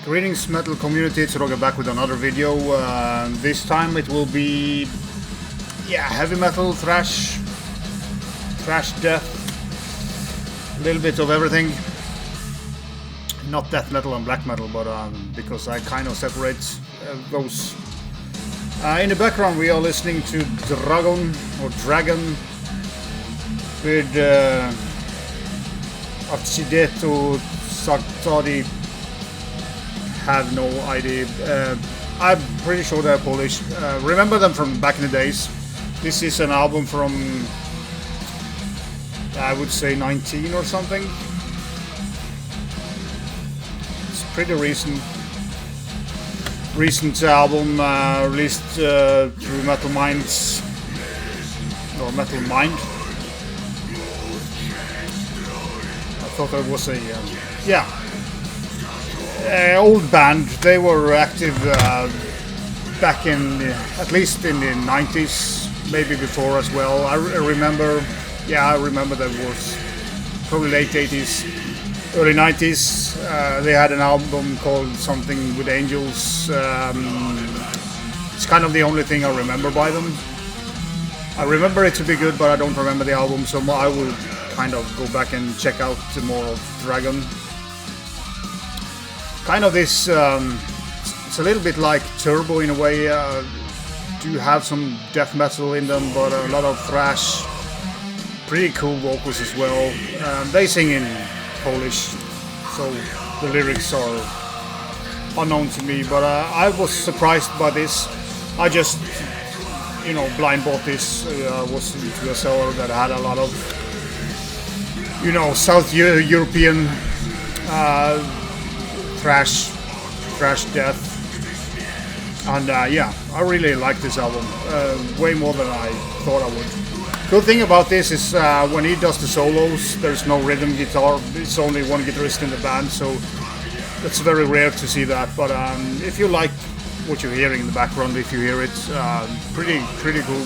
Greetings metal community, it's Roger back with another video. This time it will be heavy metal, thrash, death, a little bit of everything. Not death metal and black metal, but because I kind of separate those. In the background we are listening to Dragon with Arcydzieło, Zagłady. Have no idea. I'm pretty sure they're Polish. Remember them from back in the days. This is an album from, I would say, 19 or something. It's pretty recent album, released through Metal Minds or Metal Mind. I thought it was a old band. They were active back in, at least in the 90s, maybe before as well. I remember that was probably late 80s, early 90s. They had an album called something with Angels. It's kind of the only thing I remember by them. I remember it to be good, but I don't remember the album, so I will kind of go back and check out more of Dragon. Kind of this, it's a little bit like Turbo in a way. Do have some death metal in them, but a lot of thrash. Pretty cool vocals as well. They sing in Polish, so the lyrics are unknown to me. But I was surprised by this. I just, blind bought this. Was into a seller that had a lot of, South European. Thrash death, and I really like this album, way more than I thought I would. Good thing about this is when he does the solos, there's no rhythm guitar. It's only one guitarist in the band, so it's very rare to see that. But if you like what you're hearing in the background, if you hear it, pretty cool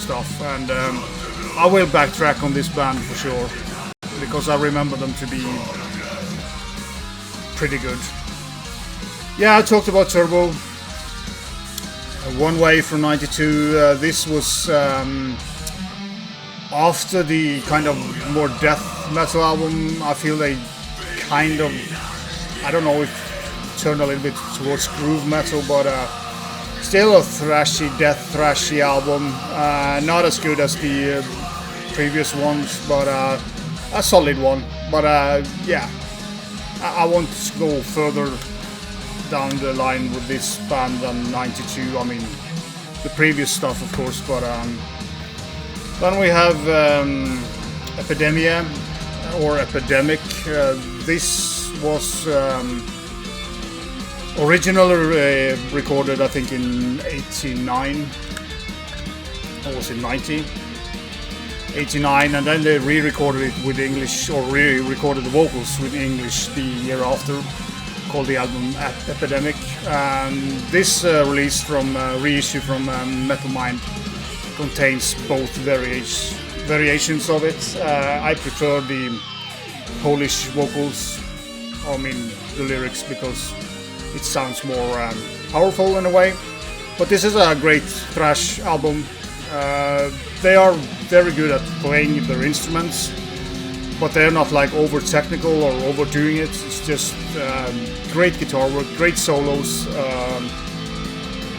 stuff. And I will backtrack on this band for sure, because I remember them to be pretty good. Yeah, I talked about Turbo. One Way from '92. This was after the kind of more death metal album. I feel they kind of, I don't know if turned a little bit towards groove metal, but still a death thrashy album. Not as good as the previous ones, but a solid one. But I want to go further down the line with this band than '92. I mean, the previous stuff, of course. But then we have Epidemie or Epidemic. This was originally recorded, I think, in '89, or was it '90? '89, and then they re-recorded it with English, or re-recorded the vocals with English the year after, called the album Epidemic. This release from reissue from Metal Mind contains both variations of it. I prefer the Polish vocals, the lyrics, because it sounds more powerful in a way. But this is a great thrash album. They are very good at playing their instruments, but they're not like over technical or overdoing it. It's just great guitar work, great solos,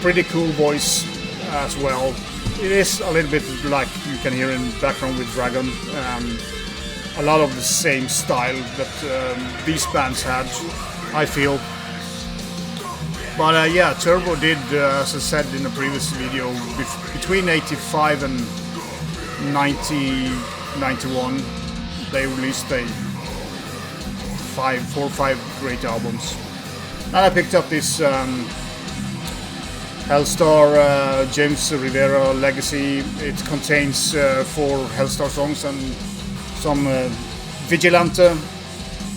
pretty cool voice as well. It is a little bit like you can hear in the background with Dragon. A lot of the same style that these bands had, I feel. But Turbo did, as I said in the previous video, between 85 and 91, they released four or five great albums. And I picked up this Helstar James Rivera Legacy. It contains 4 Helstar songs and some Vigilante.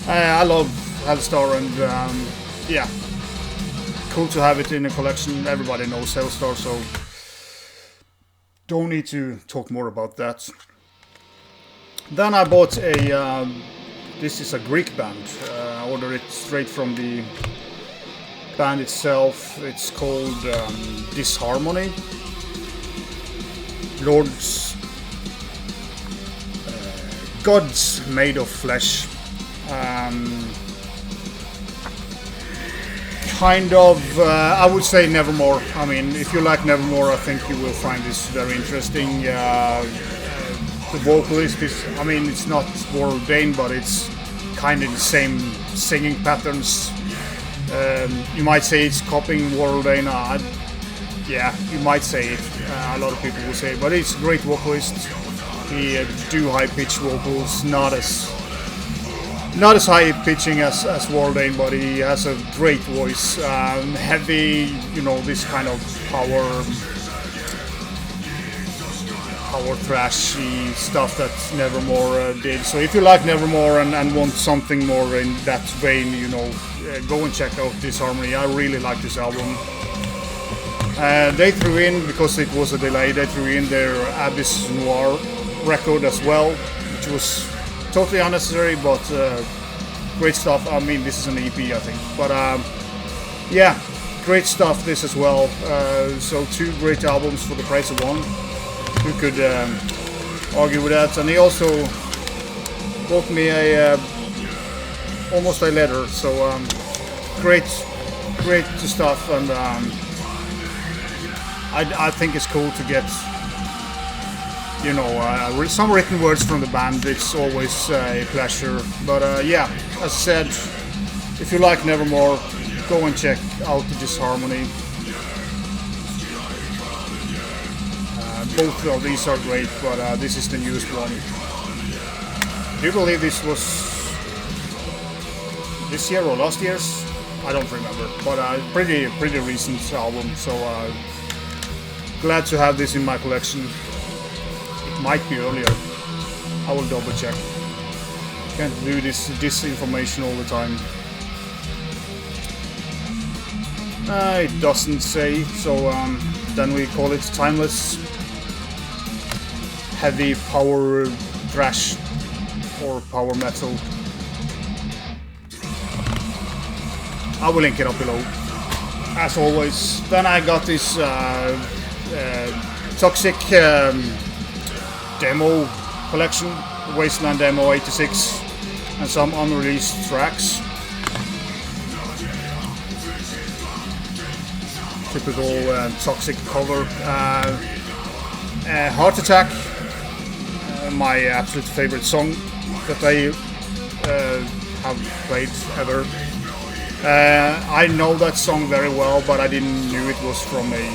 I love Helstar, and cool to have it in a collection. Everybody knows Helstar, so don't need to talk more about that. Then I bought This is a Greek band. I ordered it straight from the band itself, it's called Disharmony. Lords, Gods Made of Flesh. Kind of, I would say Nevermore. I mean, if you like Nevermore, I think you will find this very interesting. The vocalist is, I mean, it's not ordained, but it's kind of the same singing patterns. You might say it's copying Warlbane. Yeah, you might say it. A lot of people will say it, but it's a great vocalist. He do high pitched vocals, not as high pitching as Warlbane, but he has a great voice. Heavy, you know, this kind of power thrashy stuff that Nevermore did. So if you like Nevermore and want something more in that vein, you know, go and check out Disharmony. I really like this album. They threw in, because it was a delay, they threw in their Abyss Noir record as well, which was totally unnecessary, but great stuff. I mean, this is an EP, I think, but yeah, great stuff this as well. So 2 great albums for the price of 1. Who could argue with that? And he also wrote me almost a letter. So great stuff, and I think it's cool to get, you know, some written words from the band. It's always a pleasure. But yeah, as I said, if you like Nevermore, go and check out the Disharmony. Both of these are great, but this is the newest one. Do you believe this was this year or last year's? I don't remember, but pretty recent album. So glad to have this in my collection. It might be earlier. I will double check. Can't do this disinformation all the time. It doesn't say, so then we call it Timeless. Heavy power thrash or power metal. I will link it up below, as always. Then I got this Toxic demo collection, Wasteland demo 86, and some unreleased tracks. Typical Toxic cover. Heart Attack. My absolute favorite song that I have played ever. I know that song very well, but I didn't knew it was from a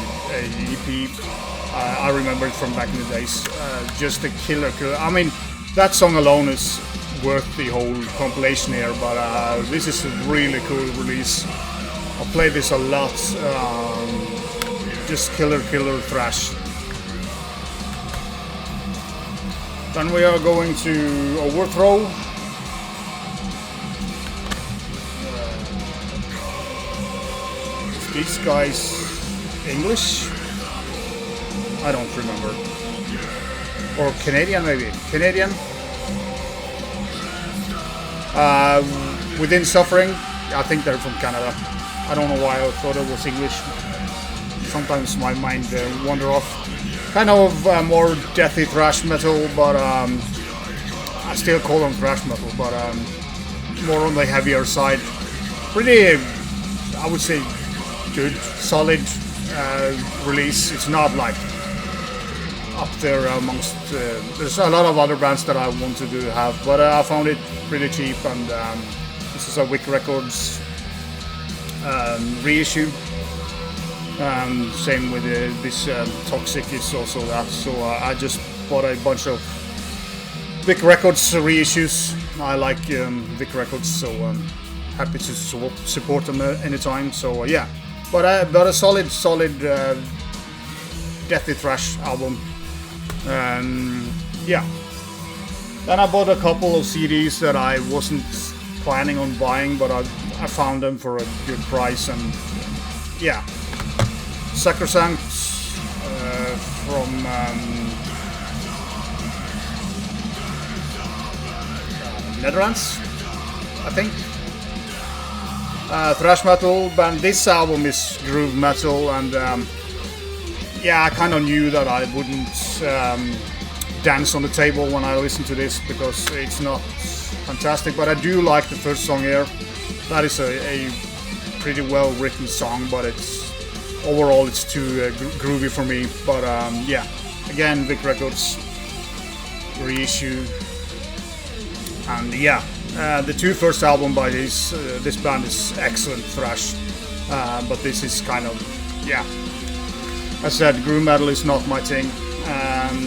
EP. I remember it from back in the days. Just a killer. I mean, that song alone is worth the whole compilation here, but this is a really cool release. I played this a lot. Just killer thrash. Then we are going to Overthrow. Is these guys English? I don't remember. Or Canadian, maybe. Canadian. Within Suffering. I think they're from Canada. I don't know why I thought it was English. Sometimes my mind wander off. Kind of more deathy thrash metal, but I still call them thrash metal, but more on the heavier side. Pretty, I would say, good, solid release. It's not like up there amongst. There's a lot of other bands that I wanted to have, but I found it pretty cheap, and this is a Wick Records reissue. Same with this Toxic is also that, so I just bought a bunch of Vic Records reissues. I like Vic Records, so happy to support them anytime. So yeah, but a solid deathy thrash album. Yeah. Then I bought a couple of CDs that I wasn't planning on buying, but I found them for a good price, and yeah. Sacrosanct from Netherlands, I think. thrash metal band. This album is groove metal, and yeah, I kind of knew that I wouldn't dance on the table when I listen to this because it's not fantastic. But I do like the first song here. That is a pretty well written song, but it's overall it's too groovy for me. But yeah, again, Vic Records reissue, and yeah, the two first album by this band is excellent thrash, but this is kind of, yeah, as I said, groove metal is not my thing.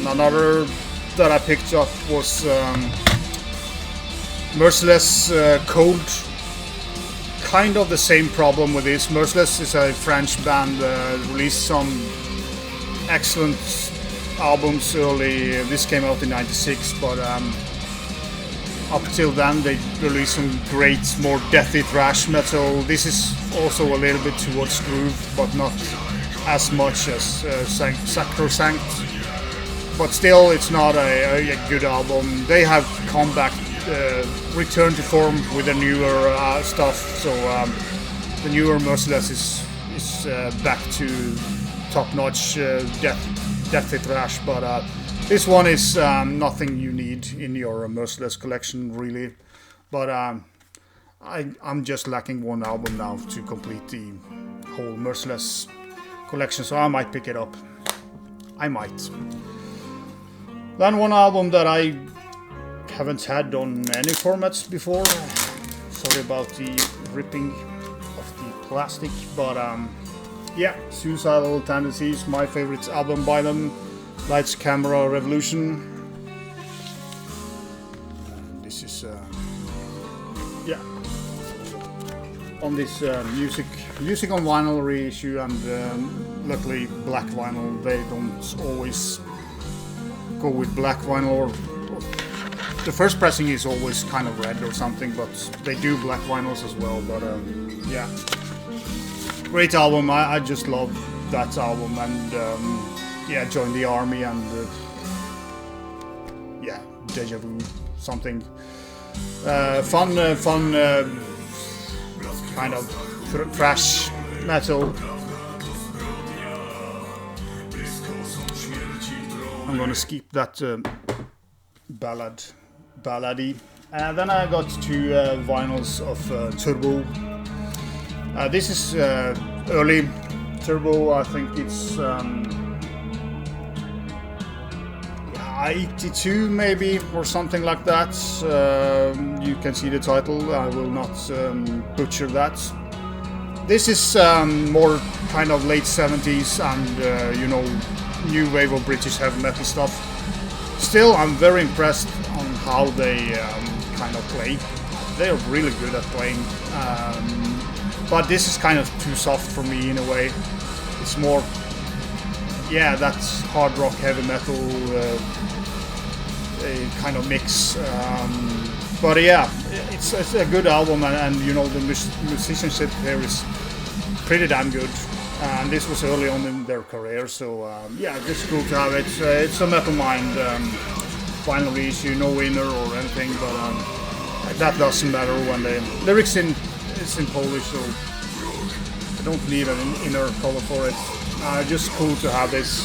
Another that I picked up was Mercyless, Cold. Kind of the same problem with this. Mercyless is a French band, released some excellent albums early. This came out in '96, but up till then they released some great, more deathy thrash metal. This is also a little bit towards groove, but not as much as Sacrosanct. But still, it's not a good album. They have come back, returned to form with the newer stuff. So the newer Mercyless is back to top-notch deathy thrash. But this one is nothing you need in your Mercyless collection, really. But I'm just lacking one album now to complete the whole Mercyless collection, so I might pick it up. I might. Then one album that I haven't had on any formats before. Sorry about the ripping of the plastic, but yeah, Suicidal Tendencies, my favorite album by them. Lights, Camera, Revolution. This is yeah, on this music on vinyl reissue, and luckily black vinyl. They don't always go with black vinyl, or the first pressing is always kind of red or something, but they do black vinyls as well. But yeah, great album. I just love that album, and yeah, Join the Army, and yeah, Deja Vu, something fun kind of thrash metal. I'm gonna skip that ballady. And then I got two vinyls of Turbo. This is early Turbo. I think it's 82 maybe, or something like that. You can see the title. I will not butcher that. This is more kind of late 70s and you know, new wave of British heavy metal stuff. Still, I'm very impressed on how they kind of play. They are really good at playing, but this is kind of too soft for me in a way. It's more, yeah, that's hard rock, heavy metal kind of mix. But yeah, it's a good album, and you know, the musicianship here is pretty damn good. And this was early on in their career, so yeah, just cool to have it. It's a Metal Mind vinyl reissue, no winner or anything, but that doesn't matter when the lyrics it's in Polish, so I don't need an inner color for it. Just cool to have this.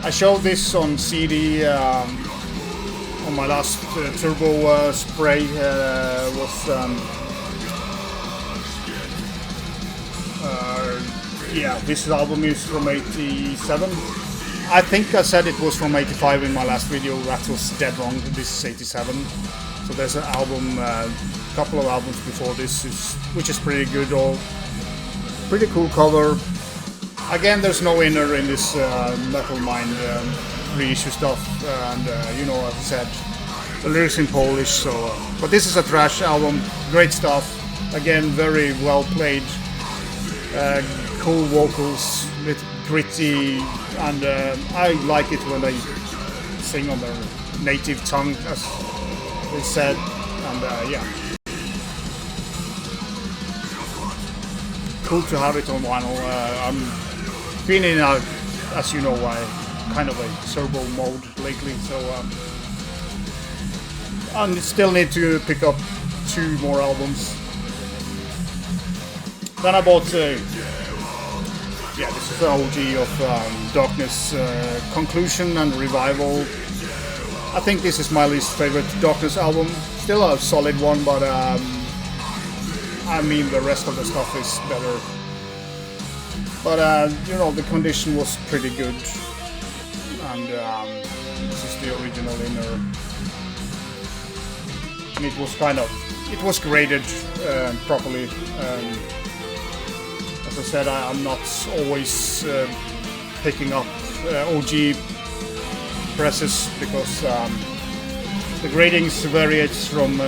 I showed this on CD on my last Turbo spray. Yeah, this album is from 87. I think I said it was from 85 in my last video. That was dead wrong. This is 87. So there's an album, couple of albums before this, which is pretty good. Or pretty cool cover. Again, there's no inner in this Metal Mind reissue stuff, and you know, as I said, the lyrics in Polish. So, but this is a thrash album. Great stuff. Again, very well played. Cool vocals, with gritty, and I like it when they sing on their native tongue, as they said, and yeah, cool to have it on vinyl. I'm been in a, as you know, kind of a turbo mode lately, so I still need to pick up two more albums. Then I bought, yeah, this is the OG of Darkness Conclusion and Revival. I think this is my least favorite Darkness album. Still a solid one, but I mean the rest of the stuff is better. But you know, the condition was pretty good, and this is the original inner. And it was it was graded properly. As I said, I'm not always picking up OG presses because the gradings varies from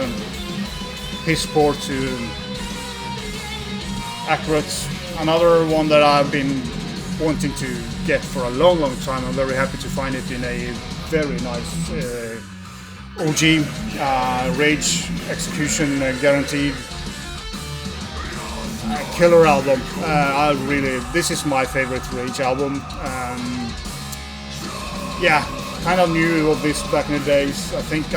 piss poor to accurate. Another one that I've been wanting to get for a long time. I'm very happy to find it in a very nice OG Rage Execution guaranteed killer album. This is my favorite Rage album. Yeah, kind of knew of this back in the days. I think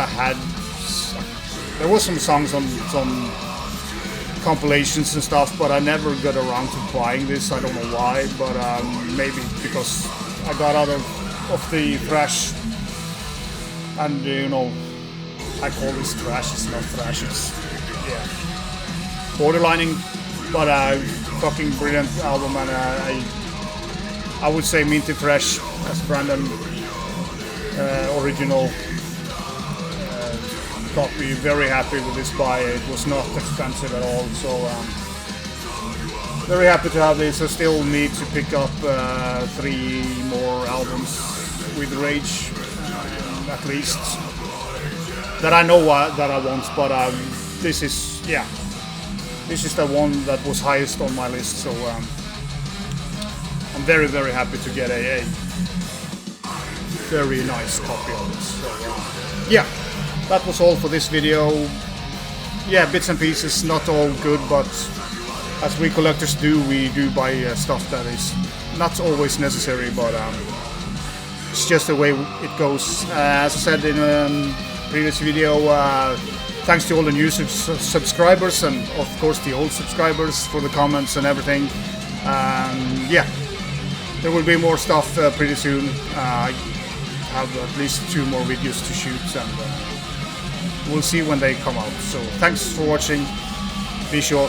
there was some songs on some compilations and stuff, but I never got around to buying this. I don't know why, but maybe because I got out of the thrash, and you know, I call this thrash. It's not thrash. It's borderlining, but fucking brilliant album, and I would say Minty Fresh as Brandon original copy. Very happy with this buy. It was not expensive at all, so very happy to have this. I still need to pick up 3 more albums with Rage, at least that I know that I want. But this is the one that was highest on my list. So I'm very happy to get a very nice copy of this. So yeah. That was all for this video. Yeah, bits and pieces, not all good, but as we collectors do, we do buy stuff that is not always necessary, but it's just the way it goes. As I said in a previous video, thanks to all the new subscribers and of course the old subscribers for the comments and everything. Yeah, there will be more stuff pretty soon. I have at least 2 more videos to shoot, and we'll see when they come out. So thanks for watching. Be sure.